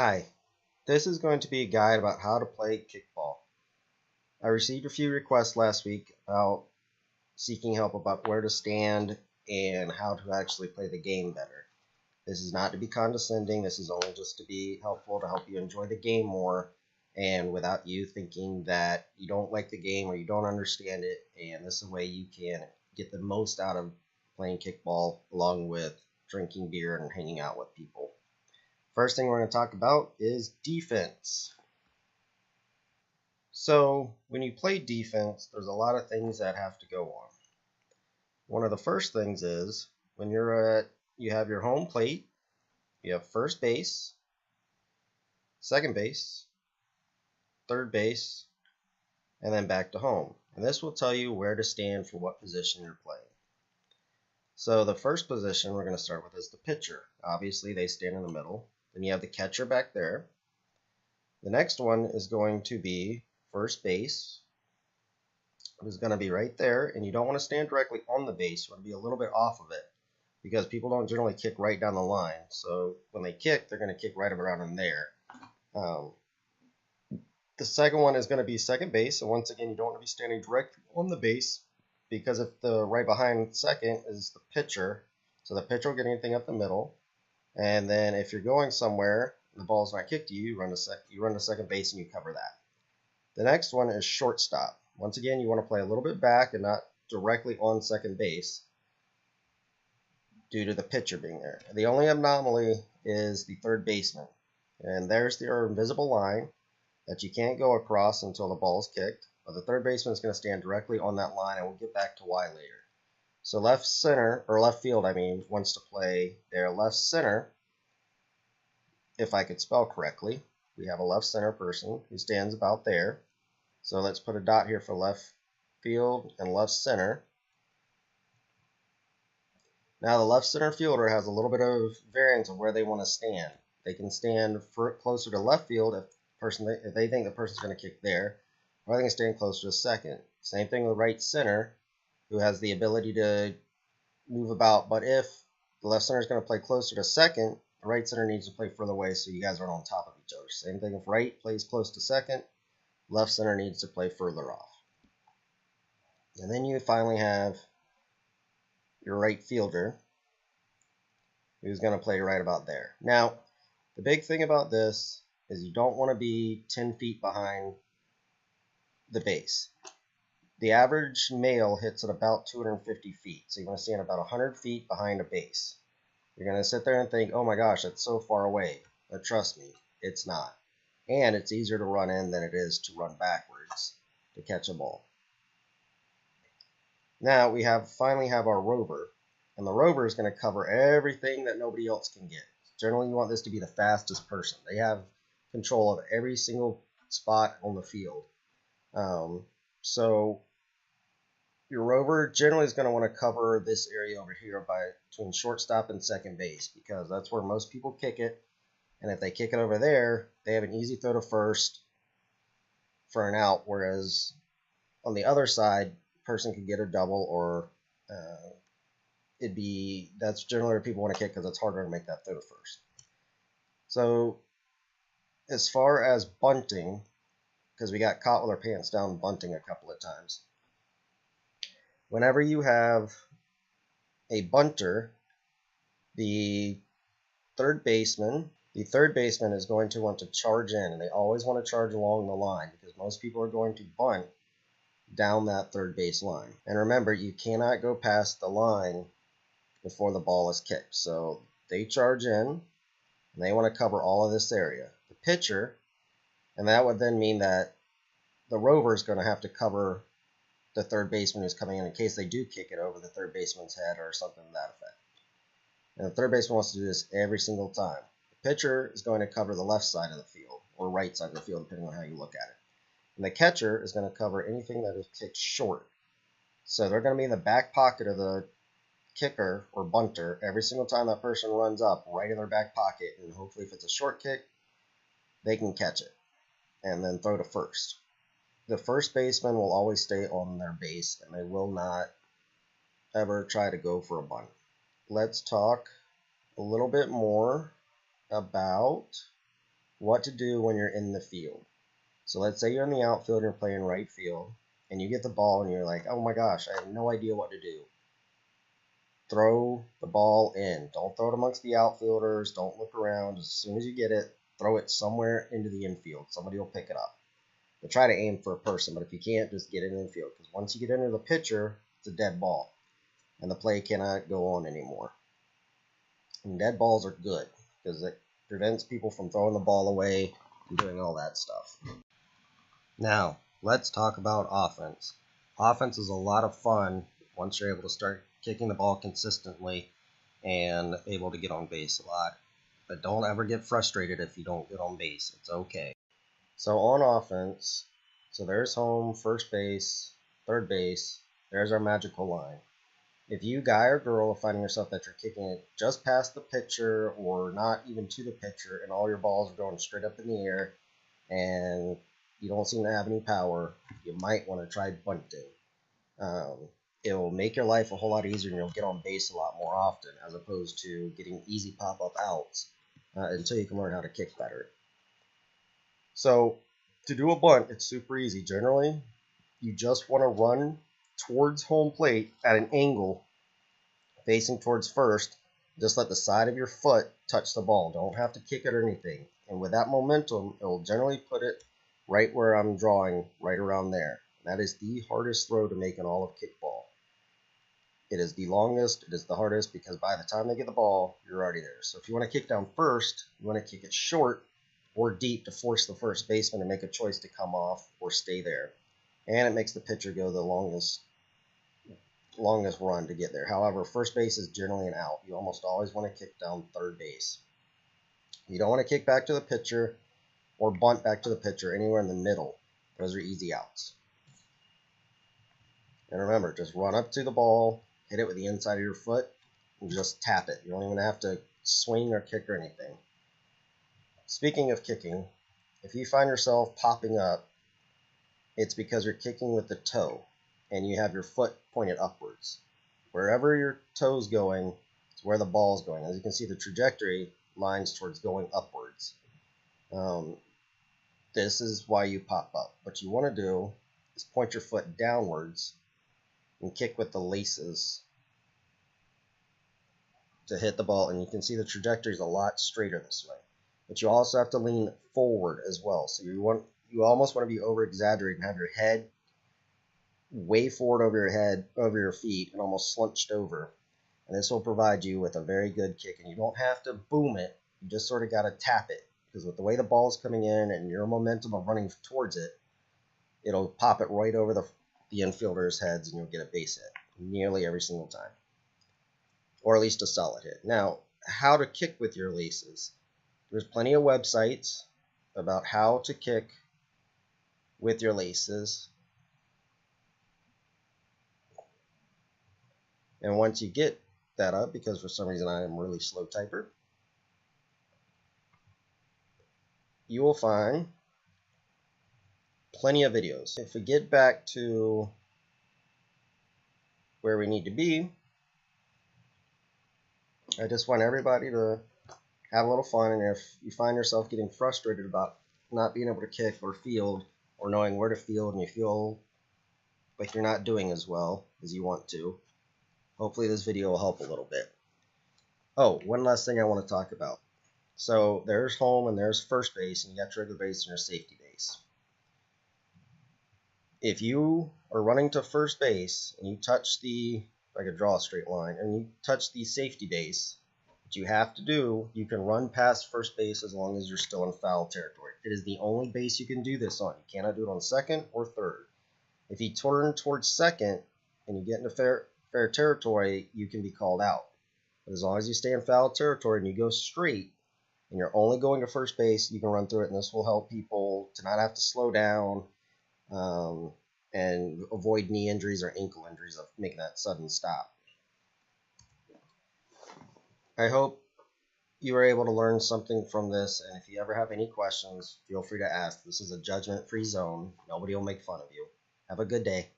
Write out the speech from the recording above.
Hi, this is going to be a guide about how to play kickball. I received a few requests last week about seeking help about where to stand and how to actually play the game better. This is not to be condescending, this is only just to be helpful to help you enjoy the game more and without you thinking that you don't like the game or you don't understand it, and this is a way you can get the most out of playing kickball along with drinking beer and hanging out with people. First thing we're going to talk about is defense. So when you play defense, there's a lot of things that have to go on. One of the first things is when you have your home plate, you have first base, second base, third base, and then back to home. And this will tell you where to stand for what position you're playing. So the first position we're going to start with is the pitcher. Obviously, they stand in the middle. Then you have the catcher back there. The next one is going to be first base. Is going to be right there, and you don't want to stand directly on the base. You want to be a little bit off of it because people don't generally kick right down the line. So when they kick, they're going to kick right around in there. The second one is going to be second base. So once again, you don't want to be standing directly on the base because if the right behind second is the pitcher, so the pitcher will get anything up the middle. And then if you're going somewhere, the ball's not kicked to you, you run to second base and you cover that. The next one is shortstop. Once again, you want to play a little bit back and not directly on second base due to the pitcher being there. The only anomaly is the third baseman. And there's your invisible line that you can't go across until the ball is kicked. But the third baseman is going to stand directly on that line, and we'll get back to why later. So left field, wants to play their left center. If I could spell correctly, we have a left center person who stands about there. So let's put a dot here for left field and left center. Now the left center fielder has a little bit of variance of where they want to stand. They can stand closer to left field if they think the person's going to kick there, or they can stand closer to second. Same thing with right center, who has the ability to move about. But if the left center is going to play closer to second, the right center needs to play further away so you guys aren't on top of each other. Same thing if right plays close to second, left center needs to play further off. And then you finally have your right fielder, who's going to play right about there. Now, the big thing about this is you don't want to be 10 feet behind the base. The average male hits at about 250 feet, so you want to stand about 100 feet behind a base. You're going to sit there and think, oh my gosh, that's so far away. But trust me, it's not. And it's easier to run in than it is to run backwards to catch a ball. Now we finally have our rover, and the rover is going to cover everything that nobody else can get. Generally, you want this to be the fastest person. They have control of every single spot on the field. So your rover generally is going to want to cover this area over here between shortstop and second base because that's where most people kick it. And if they kick it over there, they have an easy throw to first for an out, whereas on the other side, the person could get a double or that's generally where people want to kick because it's harder to make that throw to first. So as far as bunting, because we got caught with our pants down bunting a couple of times, whenever you have a bunter, the third baseman is going to want to charge in, and they always want to charge along the line because most people are going to bunt down that third base line. And remember, you cannot go past the line before the ball is kicked. So they charge in, and they want to cover all of this area. The pitcher, and that would then mean that the rover is going to have to cover the third baseman who's coming in case they do kick it over the third baseman's head or something to that effect. And the third baseman wants to do this every single time. The pitcher is going to cover the left side of the field or right side of the field, depending on how you look at it. And the catcher is going to cover anything that is kicked short. So they're going to be in the back pocket of the kicker or bunter every single time that person runs up, right in their back pocket. And hopefully if it's a short kick, they can catch it and then throw to first. The first baseman will always stay on their base, and they will not ever try to go for a bunt. Let's talk a little bit more about what to do when you're in the field. So let's say you're in the outfield and you're playing right field, and you get the ball and you're like, oh my gosh, I have no idea what to do. Throw the ball in. Don't throw it amongst the outfielders. Don't look around. As soon as you get it, throw it somewhere into the infield. Somebody will pick it up. But try to aim for a person, but if you can't, just get it in the infield. Because once you get into the pitcher, it's a dead ball, and the play cannot go on anymore. And dead balls are good because it prevents people from throwing the ball away and doing all that stuff. Now, let's talk about offense. Offense is a lot of fun once you're able to start kicking the ball consistently and able to get on base a lot. But don't ever get frustrated if you don't get on base. It's okay. So on offense, so there's home, first base, third base. There's our magical line. If you, guy or girl, are finding yourself that you're kicking it just past the pitcher or not even to the pitcher and all your balls are going straight up in the air and you don't seem to have any power, you might want to try bunting. It'll make your life a whole lot easier and you'll get on base a lot more often as opposed to getting easy pop-up outs until you can learn how to kick better. So to do a bunt, it's super easy. Generally, you just want to run towards home plate at an angle facing towards first. Just let the side of your foot touch the ball. Don't have to kick it or anything. And with that momentum, it will generally put it right where I'm drawing, right around there. That is the hardest throw to make in all of kickball. It is the longest, it is the hardest, because by the time they get the ball, you're already there. So if you want to kick down first, you want to kick it short or deep to force the first baseman to make a choice to come off or stay there. And it makes the pitcher go the longest run to get there. However, first base is generally an out. You almost always want to kick down third base. You don't want to kick back to the pitcher or bunt back to the pitcher anywhere in the middle. Those are easy outs. And remember, just run up to the ball, hit it with the inside of your foot, and just tap it. You don't even have to swing or kick or anything. Speaking of kicking, if you find yourself popping up, it's because you're kicking with the toe and you have your foot pointed upwards. Wherever your toe's going is where the ball's going. As you can see, the trajectory lines towards going upwards. This is why you pop up. What you want to do is point your foot downwards and kick with the laces to hit the ball, and you can see the trajectory is a lot straighter this way. But you also have to lean forward as well. So you almost want to be over exaggerating and have your head way forward over your head, over your feet, and almost slunched over. And this will provide you with a very good kick. And you don't have to boom it. You just sort of got to tap it. Because with the way the ball is coming in and your momentum of running towards it, it'll pop it right over the infielders' heads and you'll get a base hit nearly every single time. Or at least a solid hit. Now, how to kick with your laces. There's plenty of websites about how to kick with your laces. And once you get that up, because for some reason I am a really slow typer, you will find plenty of videos. If we get back to where we need to be, I just want everybody to have a little fun, and if you find yourself getting frustrated about not being able to kick or field or knowing where to field and you feel like you're not doing as well as you want to, hopefully this video will help a little bit. Oh, one last thing I want to talk about. So there's home and there's first base, and you got your regular base and your safety base. If you are running to first base and you touch if I could draw a straight line, and you touch the safety base, what you have to do, you can run past first base as long as you're still in foul territory. It is the only base you can do this on. You cannot do it on second or third. If you turn towards second and you get into fair territory, you can be called out. But as long as you stay in foul territory and you go straight and you're only going to first base, you can run through it, and this will help people to not have to slow down and avoid knee injuries or ankle injuries of making that sudden stop. I hope you were able to learn something from this, and if you ever have any questions, feel free to ask. This is a judgment-free zone. Nobody will make fun of you. Have a good day.